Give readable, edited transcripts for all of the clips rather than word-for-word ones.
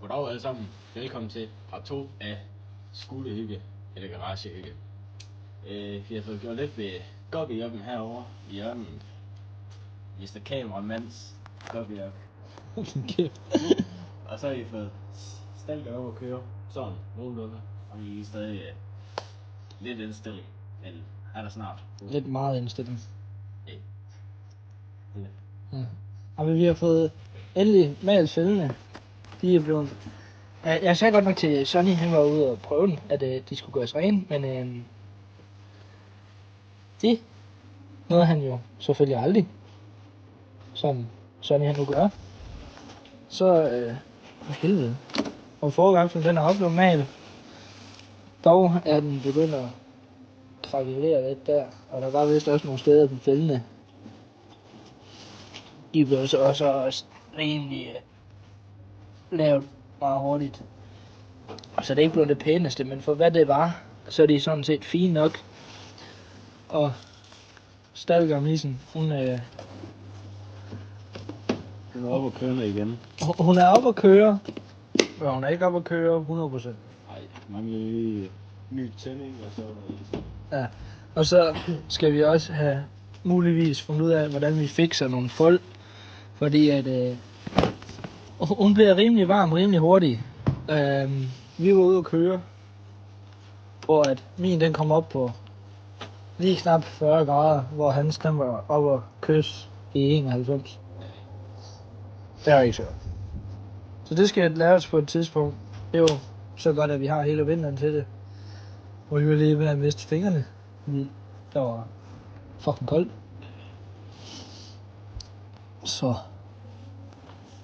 Goddag alle sammen. Velkommen til part 2 af skolehygge, eller garagehygge. Vi har fået gjort lidt ved gobbejobben herovre i hjørnet. Mr. Kameramands gobbejop. Og så har vi fået stalker over at køre, sådan nogenlunde. Og vi er stadig lidt indstilling, men er der snart. Lidt meget indstilling. Ja. Og vi har fået endelig malet fældene. De er blevet... Jeg sagde godt nok til Sonny, han var ude og prøve den, at de skulle gøres rene, men det nåede han jo selvfølgelig aldrig, som Sonny han nu gør. Så helvede. Og forgangen den er også blevet malet. Dog er den begyndt at krakelere lidt der, og der var vist også nogle steder på fældene. De blev så også rimelig lavet meget hurtigt. Så det er ikke blevet det pæneste, men for hvad det var, så er de sådan set fine nok. Og Stalker-missen, hun er oppe at køre igen. Hun er oppe at køre, men hun er ikke oppe at køre 100%. Nej, mangler lige ny tænding og så ja, og så skal vi også have muligvis fundet ud af, hvordan vi fikser nogle fold. Fordi at hun bliver rimelig varm, rimelig hurtigt. Vi var ude at køre, hvor at min den kom op på lige knap 40 grader, hvor hans den var oppe at kysse i 91. Det er ikke sjovt. Så det skal laves på et tidspunkt. Det er jo så godt, at vi har hele vinteren til det. Og vi var lige ved at miste fingrene. Der var fucking koldt. Så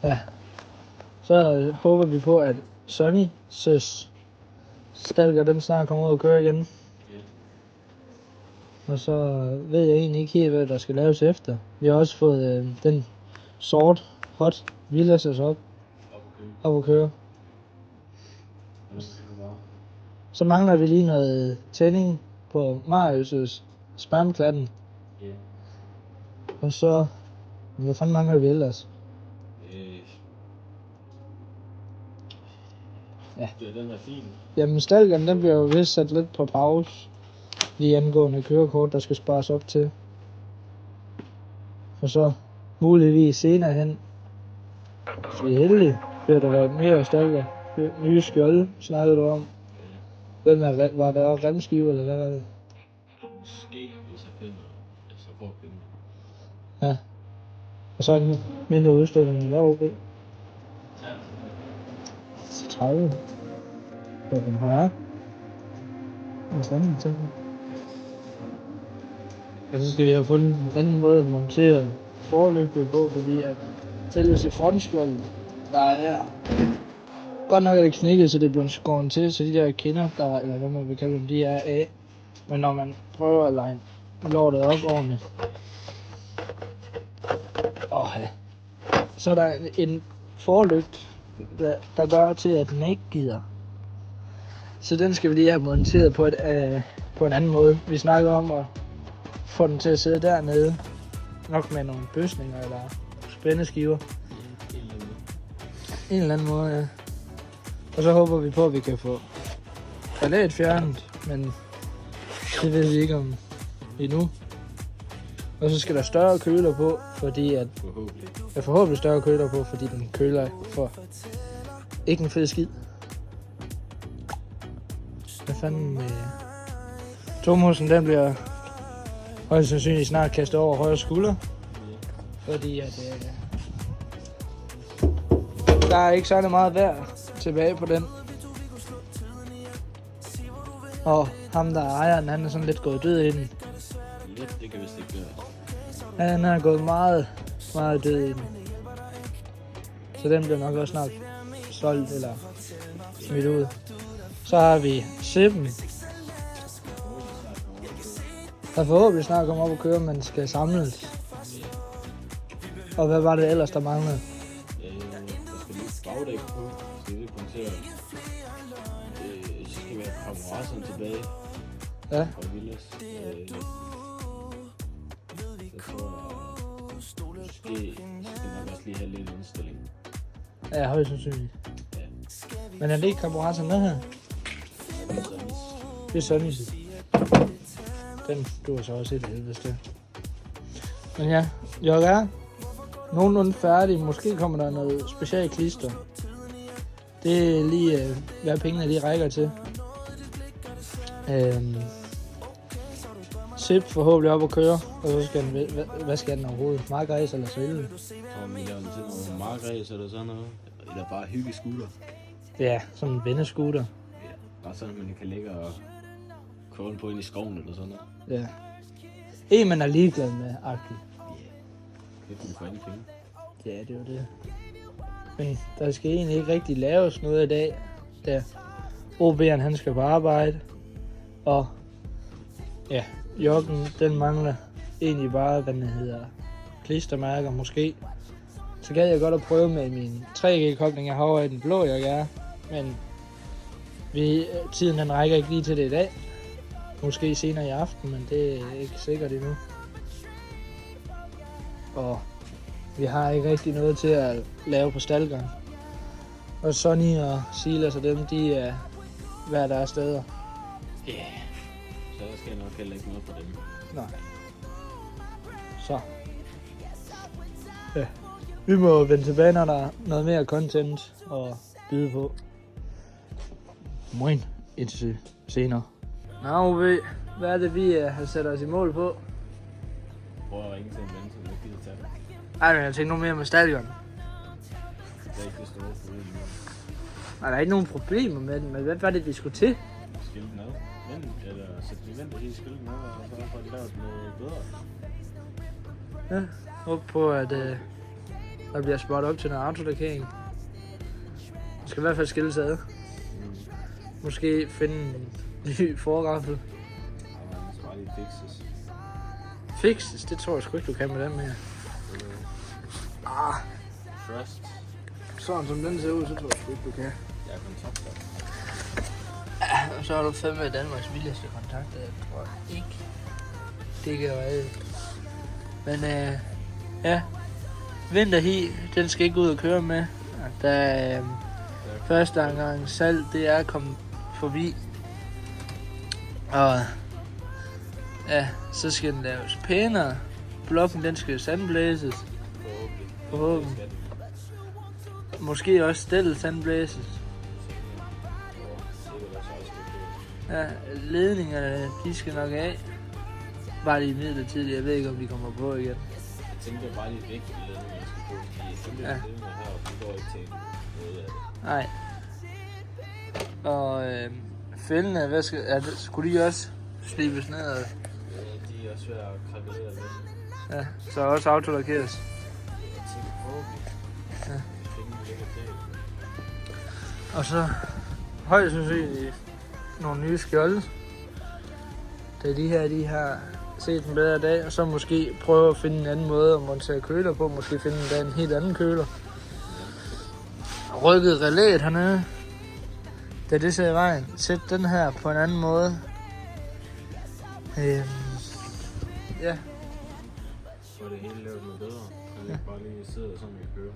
ja. Så håber vi på, at Sonny søs Stalker dem snart kommer ud og køre igen. Og så ved jeg egentlig ikke helt, hvad der skal laves efter. Vi har også fået den sort hot Villas op at køre. Så mangler vi lige noget tænding på Marius' spamklatten. Og så hvad fanden mangler vi ellers? Ja. Den er fin. Jamen Stalkeren, den bliver jo vist sat lidt på pause. Lige angående kørekort, der skal spares op til. Og så muligvis senere hen, hvis vi er heldige, bliver der været mere Stalker. Nye skjolde snakkede du om. Den var der også remskive, eller hvad var det? Måske, hvis jeg finder, så får jeg finde. Ja. Og så en mindre udstilling, hvad var det? 30. På den her. Og sådan ting. Og så skal vi have fundet en anden måde at montere forlygte på, fordi at selve frontskjolden, der er godt nok er det knækket, så det bliver skåret til, så de der kinder, der, eller hvad man vil kalde dem, de er af. Men når man prøver at line lortet op ordentligt, ja. Så er der en forlygt, der gør til, at den ikke gider. Så den skal vi lige have monteret på en anden måde. Vi snakker om at få den til at sidde dernede, nok med nogle bøsninger eller spændeskiver. En eller anden måde, ja. Og så håber vi på, at vi kan få palet fjernet, men det ved vi ikke om endnu. Og så skal der større køler på, fordi at... Forhåbentlig større køler på, fordi den køler for ikke en fed skid. Hvad fanden med... Tomhusen, den bliver højst sandsynligt snart kastet over højre skulder. Fordi at... der er ikke særlig meget værd tilbage på den. Og ham der ejer den, han er sådan lidt gået død i den. Lidt, det kan vist ikke gøre. Ja, han er gået meget død i den. Så den bliver nok også snart solgt eller smidt ud. Så har vi Sippen. Der forhåbentlig snart kommer op og køre, men skal samles. Og hvad var det ellers, der manglede? Der skal lige bagdæk på, skal vi punktere. Så skal vi have konkurrencen tilbage. Ja. Og Villas. Så tror jeg, måske skal nok også lige have lidt indstilling. Ja, højst sandsynligt. Ja. Men er det ikke karburatoren med her? Det er Sonnys. Den du har så også et helvedes det. Men ja, jeg er nogenlunde færdig. Måske kommer der noget specialklister. Det er lige, hvad pengene de rækker til. Zip forhåbentlig op at køre. Og så skal den, hvad skal den overhovedet? Markræs eller svælge? Om vi laver den til nogle markræs eller sådan noget. Eller bare hyggescooter. Ja, sådan en vendescooter. Ja, bare sådan, at man kan ligge og køre på ind i skoven eller sådan noget. Ja. En man er ligeglad med, agtigt. Det kan du få penge. Ja, det var det. Men der skal egentlig ikke rigtig laves noget i dag. Der OB'eren han skal på arbejde. Og ja, joggen den mangler egentlig bare, hvad den hedder, klistermærker måske. Så gad jeg godt at prøve med min 3G-kobling. Jeg har over i den blå, jeg er. Men tiden den rækker ikke lige til det i dag. Måske senere i aften, men det er ikke sikkert endnu. Og vi har ikke rigtig noget til at lave på staldgang. Og Sonny og Silas og dem, de er hver deres steder. Ja. Yeah. Så der skal jeg nok heller ikke noget for dem. Nej. Så. Ja. Vi må vende tilbage, når der er noget mere content at byde på. Moin. Indtil senere. Nå, OB. Hvad er det, vi har sat os i mål på? Prøv at ringe til en ven, som ikke gider tage det. Ej, men jeg tænker nu mere med stadion. Det er ikke det store problem. Nej, der er ikke nogen problemer med den, men hvad var det, vi skulle til? Skilte den ad. Vent, eller sætte den i vent og lige skilte den ad, og så får de lavet noget bedre. Ja, håb på, at der bliver spurgt op til noget autolakering. Man skal i hvert fald skille sig ad. Måske finde en ny forraffel. Ja, man skal bare lige fixes. Fixes? Det tror jeg sgu ikke, du kan med den her. Trust. Sådan som den ser ud, så tror jeg sgu ikke, du kan. Jeg er kontakter. Ja, og så har du fandme Danmarks vildeste kontakter, jeg tror ikke. Det kan være alt. Men ja, vinterhi, den skal ikke ud og køre med. Da første gang salg, det er kommet forbi. Og ja, så skal den laves pænere. Blokken, den skal sandblæses. Forhåbentlig. Måske også stillet sandblæses. Ja, ledningerne, de skal nok af. Bare lige midlertidigt, jeg ved ikke om de kommer på igen. Jeg tænker bare lige væk, at ledningerne skal på. Jeg tænker, at ledningerne heroppe, de går ikke til noget af det. Nej. Og fældene, hvad skal, skulle de også slibes ned? Ja, de er også svært at krakelere lidt. Ja, så også autolakeres. Jeg tænker forhåbentlig. Ja. Pengene ligger til. Og så højst sandsynligt nogle nye skjolde. Da de har set en bedre dag, og så måske prøve at finde en anden måde at montere køler på. Måske finde en helt anden køler. Rykket relæet hernede. Da det ser i vejen, sæt den her på en anden måde. Ja. Så er det hele lavet noget bedre. Man ikke bare lige sidder sådan, vi kører.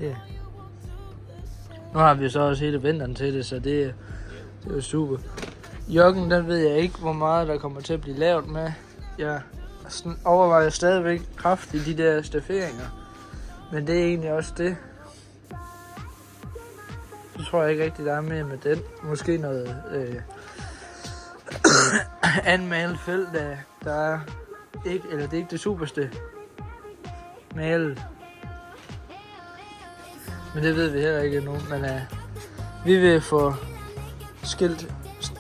Ja. Nu har vi så også hele vinteren til det, så det er jo super. Joggen, den ved jeg ikke, hvor meget der kommer til at blive lavet med. Jeg overvejer stadigvæk kraftigt de der stafferinger. Men det er egentlig også det. Så tror jeg ikke rigtig, der er mere med den. Måske noget anmalet felt, der er ikke, eller det er ikke det superste malet. Men det ved vi heller ikke endnu. Men vi vil få skilt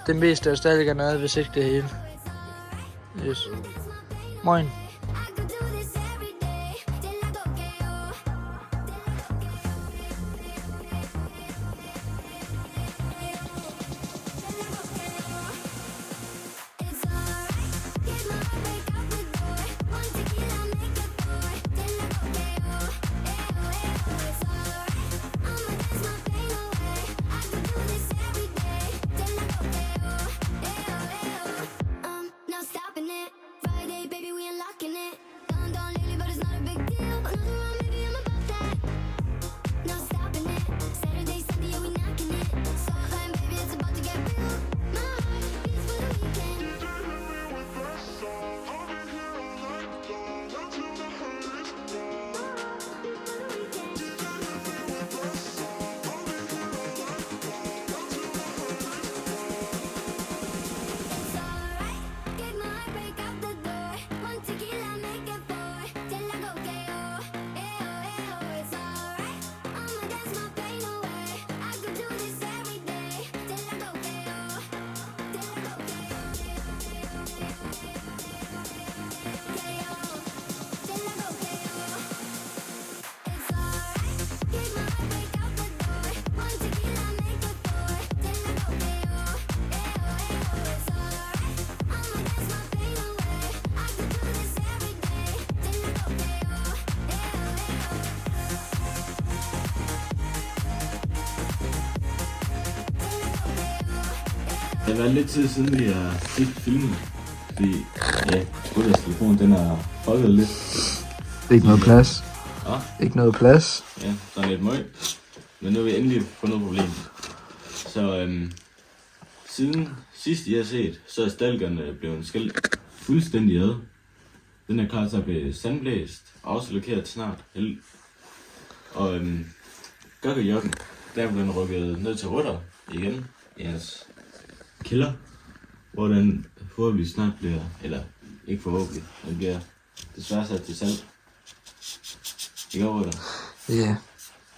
det meste af staldgerne ad, hvis ikke det hele. Yes. Moin. Now stopping it. Friday, baby, we unlock it. Det har været lidt tid siden, vi har set filmen. Fordi, ja, telefonen den er foldet lidt. Ikke noget plads. Ja. Ikke noget plads. Ja, sådan lidt møg. Men nu har vi endelig fundet et problem. Så siden sidst I har set, så er stalkerne blevet skilt fuldstændig ad. Den er klar til at blive sandblæst og også lokeret snart. Og Gokkejokken, der er blevet rykket ned til Rutter igen i hans kælder, hvor den forhåbentlig snart bliver, eller ikke forhåbentlig, den bliver desværre sat til salg. Ikke over Rutter? Ja. Yeah.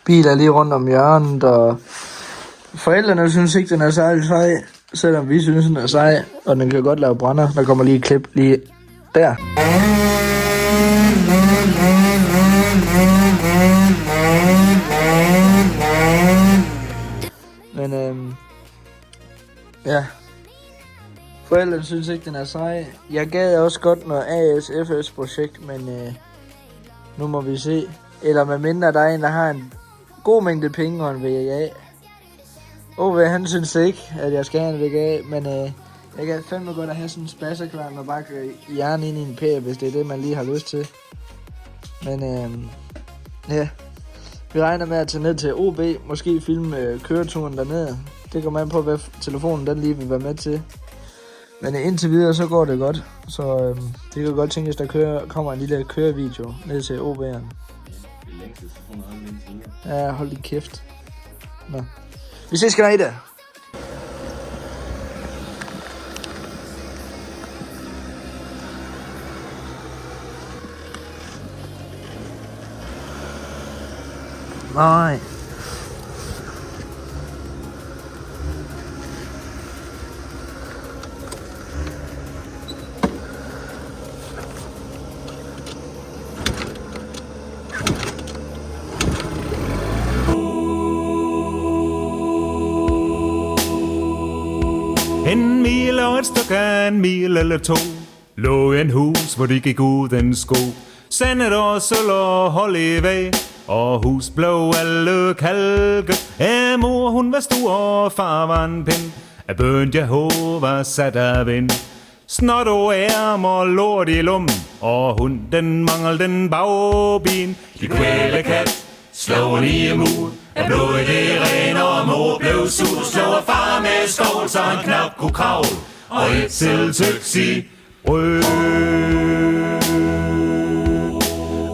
Biler lige rundt om hjørnet, og forældrene synes ikke, den er særlig sej, selvom vi synes, den er sej, og den kan godt lave brænder. Der kommer lige et klip lige der. Men ja. Forældrene synes ikke, den er sej. Jeg gad også godt noget ASFS projekt, men nu må vi se. Eller med mindre der er en, der har en god mængde penge og en VGA. Han synes ikke, at jeg skal have en VGA, men jeg kan fandme godt at have sådan en spasserklar, og bare køre hjernen ind i en pære, hvis det er det, man lige har lyst til. Men ja, vi regner med at tage ned til OB, måske filme køreturen dernede. Det kommer an på, hvad telefonen den lige vil være med til. Men indtil videre, så går det godt. Så det kan godt tænkes, der kommer en lille kørevideo ned til OB'eren. Ja, hold din kæft. Nå. Vi ses sgu da i det. Nej. En mil og et stykke, en mil eller to, lå en hus, hvor de gik uden sko. Sandet og sølv og hold i vej, og hus blev alle kalket. Mor hun var stor, og far var en pind, af bøn Jehova sat af vind. Snot og ærm og lort i lum, og hun den manglede den bagben. De kvæle kat, slå en i mur, af blodet det ren, og mor blev sur. Slå far med skål, så han knap kunne kravle, og et selv tøks i brød.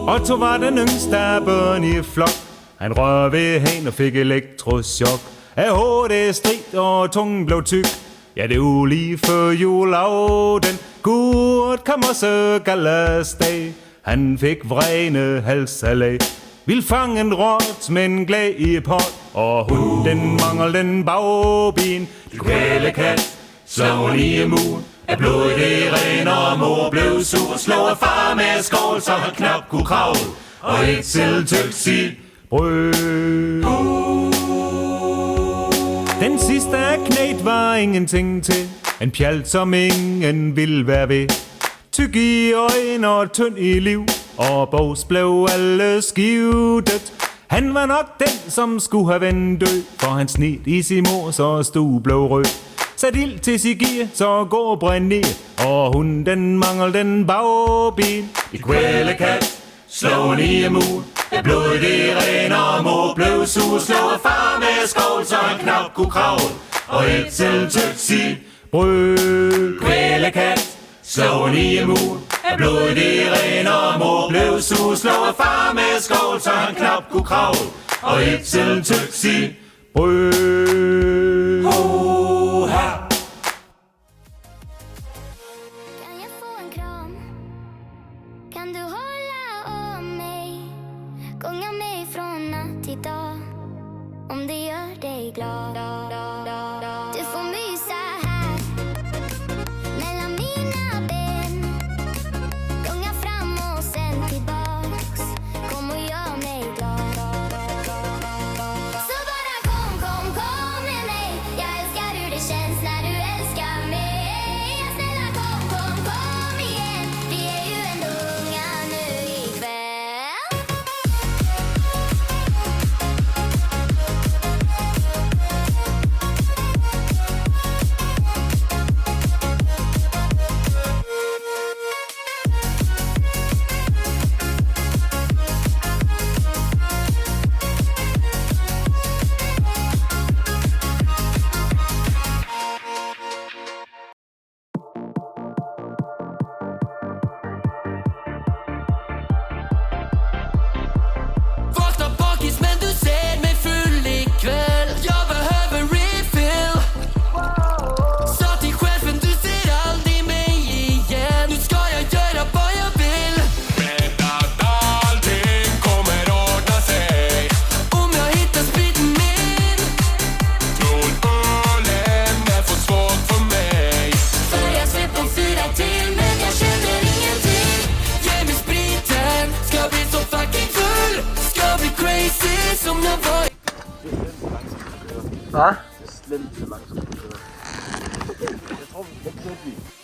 Otto var den yngste af børn i flok. Han rør ved hen og fik elektrochok. Af hovedet strid og tungen blev tyk. Ja, det var lige før juleaften. Gud kom også gallasdag. Han fik vrene halsalag. Vil fange en rot med en glæd i pot, og hun den manglede den bagben. De kvæle kat, slå i mur, af blodet det ren, og mor blev sur. Slå af far med skål, så han knap kunne kravle, og et selv tøks i brød. Den sidste af knæt var ingenting til, en pjalt som ingen ville være ved. Tyk i øjne og tynd i liv, og bogs blev alle skivtet. Han var nok den, som skulle have vendt død, for han snit i sin mor, så stue blev rød. Sat ild til sig gear, så går brænd ned, og hun den manglede den bagben. I kvæle kat, slå en i mur, det blodet det ren, og mor blev sur. Slå far med skål, så han knap kunne kravle, og et selv tøks i brød. Kvæle kat, slå en i mur, af blodet det ren, og mor blev sur. Slå far med skål, så han knap kunne kravle, og et selv tøks i brød. Ho-ha! Kan jeg få en kram? Kan du hålla om mig? Gånga mig från natt till dag, om det gör dig glad. Du får mysa här mellan mina ben. Gånga fram och sen tillbaks, kom och gör mig glad. Så bara kom, kom, kom med mig. Jag älskar hur det känns när du älskar mig. Ja, snälla kom, kom, kom igen. Vi är ju ändå unga nu ikväll. Hvad? Det er slemt så langt som det. Jeg tror, vi kørte vi.